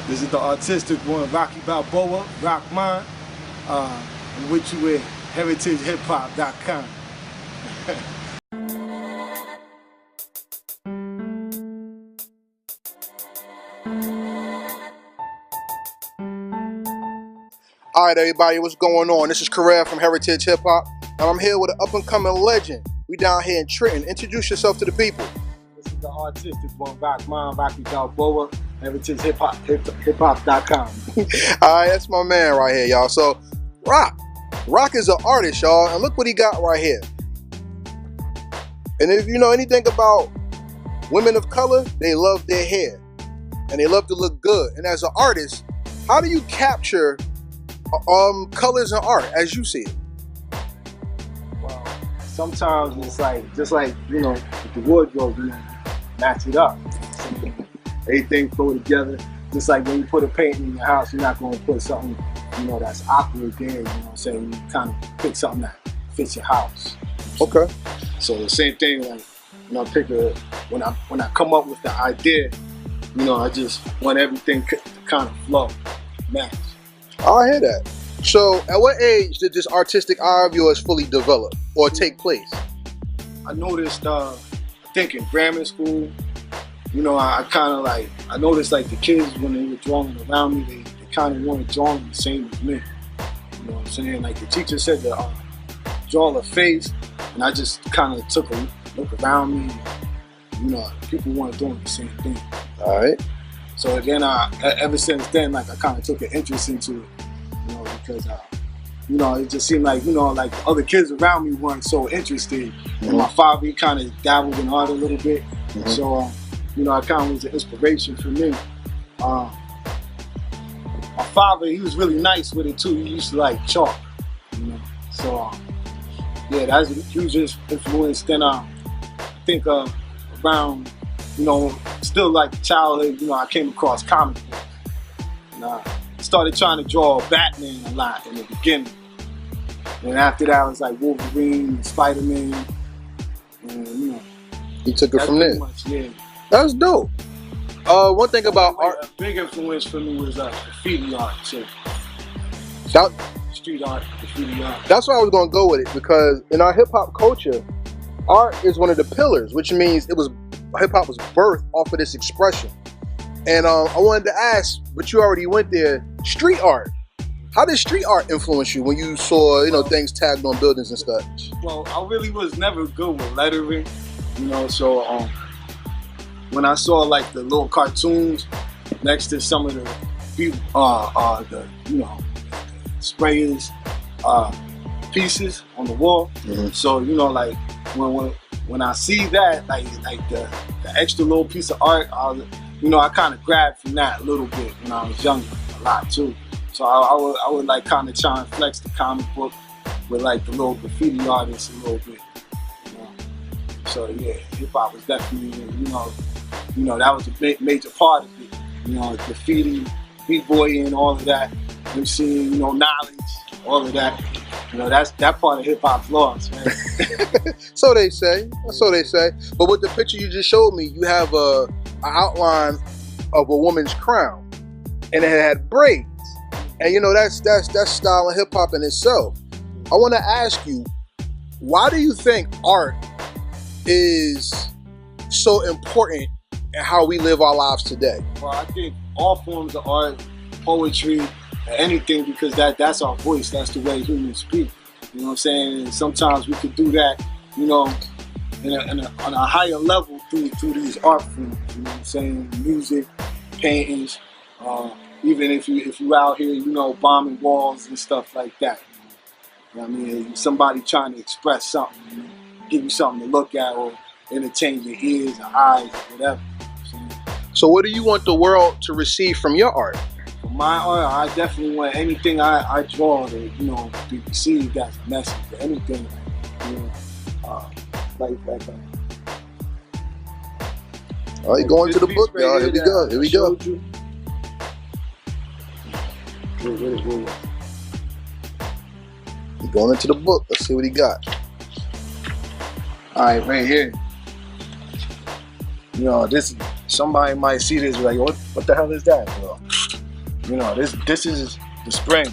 This is the artistic one, Rocky Balboa, Rock Mine. I'm with you at heritagehiphop.com. All right, everybody, what's going on? This is Karel from Heritage Hip Hop, and I'm here with an up-and-coming legend. We down here in Trenton. Introduce yourself to the people. This is the artistic one, Rock Mine, Rocky Balboa, heritagehiphop.com. All right, that's my man right here, y'all. So, Rock is an artist, y'all, and look what he got right here. And if you know anything about women of color, they love their hair, and they love to look good. And as an artist, how do you capture colors in art as you see it? Well, sometimes it's like, just like, you know, with the wardrobe, you match it up. So everything flow together. Just like when you put a painting in your house, you're not going to put something, you know, that's awkward there, you know what I'm saying? You kind of pick something that fits your house. Okay. So the same thing, like, you know, when I come up with the idea, you know, I just want everything to kind of flow, match. I hear that. So, at what age did this artistic eye of yours fully develop or take place? I noticed, I think in grammar school, you know, I noticed like the kids, when they were drawing around me, they kind of wanted drawing the same as me. You know what I'm saying? Like the teacher said to draw a face, and I just kind of took a look around me. You know, people weren't doing the same thing. All right. So then, ever since then, like I kind of took an interest into it, you know, because you know, it just seemed like, you know, like the other kids around me weren't so interested. Mm-hmm. And my father, he kind of dabbled in art a little bit, so you know, I kind of was an inspiration for me. My father, he was really nice with it too. He used to like chalk, you know. So yeah, that's a huge influence. Then I think around, you know, still like childhood, you know, I came across comic books. And I started trying to draw Batman a lot in the beginning. And after that, I was like Wolverine, Spider-Man, and you know. You took it from there. Much, yeah. That's dope. One thing about art. A big influence for me was graffiti art too. Street art, graffiti art. That's why I was gonna go with it, because in our hip hop culture, art is one of the pillars, which means hip hop was birthed off of this expression. And I wanted to ask, but you already went there, street art. How did street art influence you when you saw, you know, things tagged on buildings and stuff? Well, I really was never good with lettering, you know, so when I saw like the little cartoons next to some of the you know, sprayers pieces on the wall, so you know, like when I see that, like the extra little piece of art, you know, I kind of grabbed from that a little bit when I was younger, a lot too. So I would like kind of try and flex the comic book with like the little graffiti artists a little bit, you know? So yeah, hip hop was definitely, you know, that was a major part of it. You know, graffiti, b-boying, all of that, MCing, you know, knowledge, all of that. You know, that part of hip hop's lost, man. So they say. So they say. But with the picture you just showed me, you have an outline of a woman's crown, and it had braids. And you know, that's style of hip hop in itself. I want to ask you, why do you think art is so important in how we live our lives today? Well, I think all forms of art, poetry, anything, because that's our voice. That's the way humans speak. You know what I'm saying? And sometimes we could do that, you know, on a higher level through these art forms. You know what I'm saying? Music, paintings, even if you out here, you know, bombing walls and stuff like that. You know what I mean? Somebody trying to express something, you know, give you something to look at or entertain your ears or eyes or whatever. So what do you want the world to receive from your art? For my art, I definitely want anything I draw to, you know, be received as a message or anything, you know, like that. All right, going to the book, y'all. Here we go. Here we go. We're going into the book. Let's see what he got. All right, right here. You know, this, somebody might see this like, what the hell is that, bro? You know, this is the spring.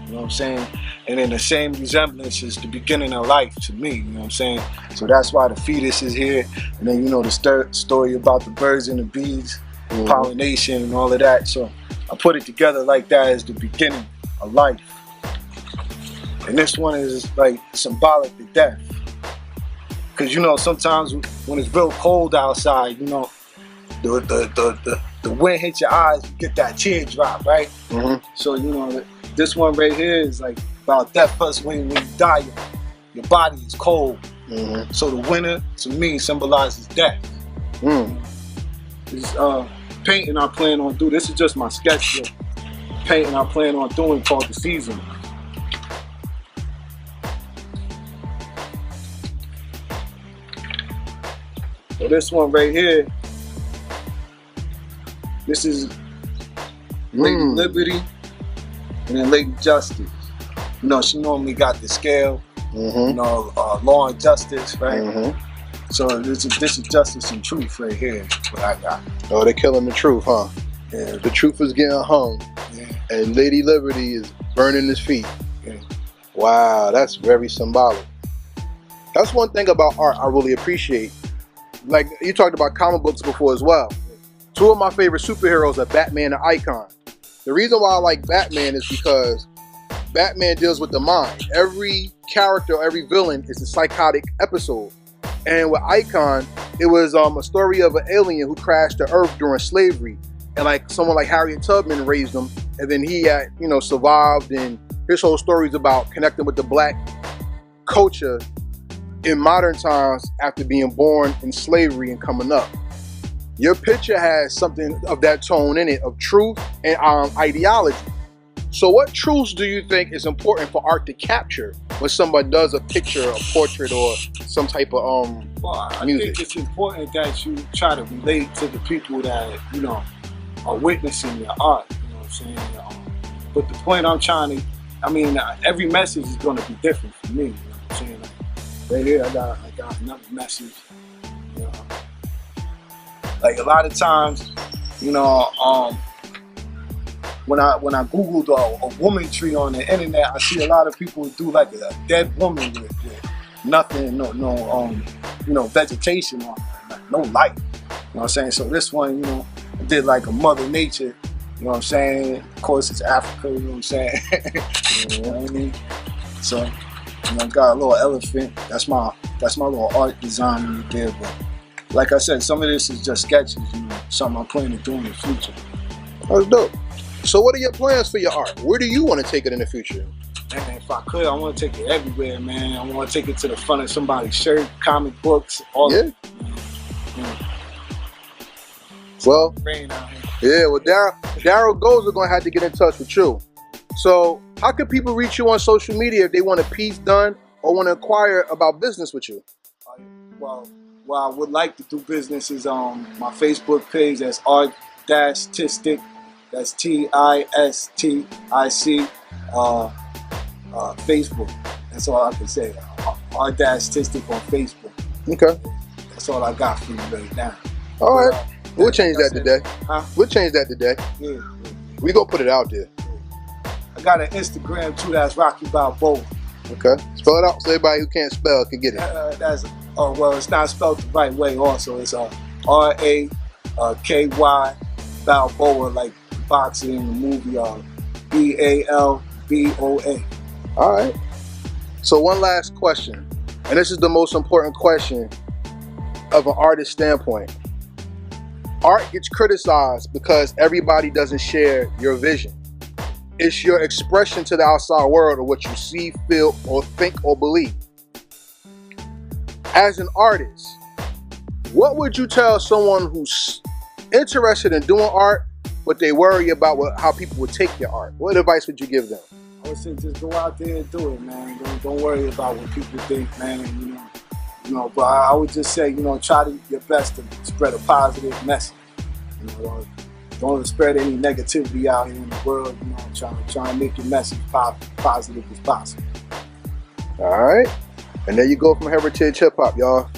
You know what I'm saying? And then the same resemblance is the beginning of life to me. You know what I'm saying? So that's why the fetus is here. And then, you know, the story about the birds and the bees, pollination and all of that. So I put it together like that as the beginning of life. And this one is like symbolic of death. Because, you know, sometimes when it's real cold outside, you know, the wind hits your eyes, you get that teardrop, right? So, you know, this one right here is like about death. Plus, when you die, your body is cold. So the winter, to me, symbolizes death. This painting I plan on doing, this is just my sketchbook. Painting I plan on doing called The Season. So this one right here, this is Lady Liberty and then Lady Justice. You know, she normally got the scale, you know, law and justice, right? So this is justice and truth right here, what I got. Oh, they're killing the truth, huh? Yeah. The truth is getting hung, and Lady Liberty is burning his feet. Wow, that's very symbolic. That's one thing about art I really appreciate. Like, you talked about comic books before as well. Two of my favorite superheroes are Batman and Icon. The reason why I like Batman is because Batman deals with the mind. Every character, every villain is a psychotic episode. And with Icon, it was a story of an alien who crashed to Earth during slavery. And like someone like Harriet Tubman raised him. And then he had, you know, survived. And his whole story is about connecting with the black culture in modern times after being born in slavery and coming up. Your picture has something of that tone in it, of truth and ideology. So what truths do you think is important for art to capture when somebody does a picture, a portrait, or some type of well, I music? think it's important that you try to relate to the people that, you know, are witnessing your art. You know what I'm saying? But the point I'm trying to, I mean, every message is going to be different for me. You know what I'm saying? Like, right here, I got another message. You know, like a lot of times, you know, when I googled a woman tree on the internet, I see a lot of people do like a dead woman with nothing, no you know, vegetation on it, no light. You know what I'm saying? So this one, you know, I did like a Mother Nature. You know what I'm saying? Of course, it's Africa. You know what I'm saying? You know what I mean? So, you know, got a little elephant. That's my little art design right there. But like I said, some of this is just sketches. You know, something I plan to do in the future. That's dope. So what are your plans for your art? Where do you want to take it in the future? Man, if I could, I want to take it everywhere, man. I want to take it to the front of somebody's shirt, comic books, all of it. Yeah. Well, rain out here. yeah, well, Daryl Goes are going to have to get in touch with you. So how can people reach you on social media if they want a piece done or want to inquire about business with you? Well, I would like to do business is on my Facebook page. That's R-tistic. That's TISTIC. Facebook. That's all I can say. R-tistic on Facebook. Okay. That's all I got for you right now. All right. We'll change that today. Huh? We'll change that today. Yeah. We gonna put it out there. I got an Instagram too. That's Rocky Balboa. Okay. Spell it out so everybody who can't spell can get it. Well, it's not spelled the right way. Also, it's R-A-K-Y Balboa, like boxing in the movie. B-A-L-B-O-A. All right. So one last question, and this is the most important question of an artist standpoint. Art gets criticized because everybody doesn't share your vision. It's your expression to the outside world of what you see, feel, or think or believe. As an artist, what would you tell someone who's interested in doing art, but they worry about how people would take your art? What advice would you give them? I would say just go out there and do it, man. Don't worry about what people think, man. You know. But I would just say, you know, try your best to spread a positive message. You know, don't spread any negativity out here in the world. You know, try to make your message positive as possible. All right, and there you go from Heritage Hip Hop, y'all.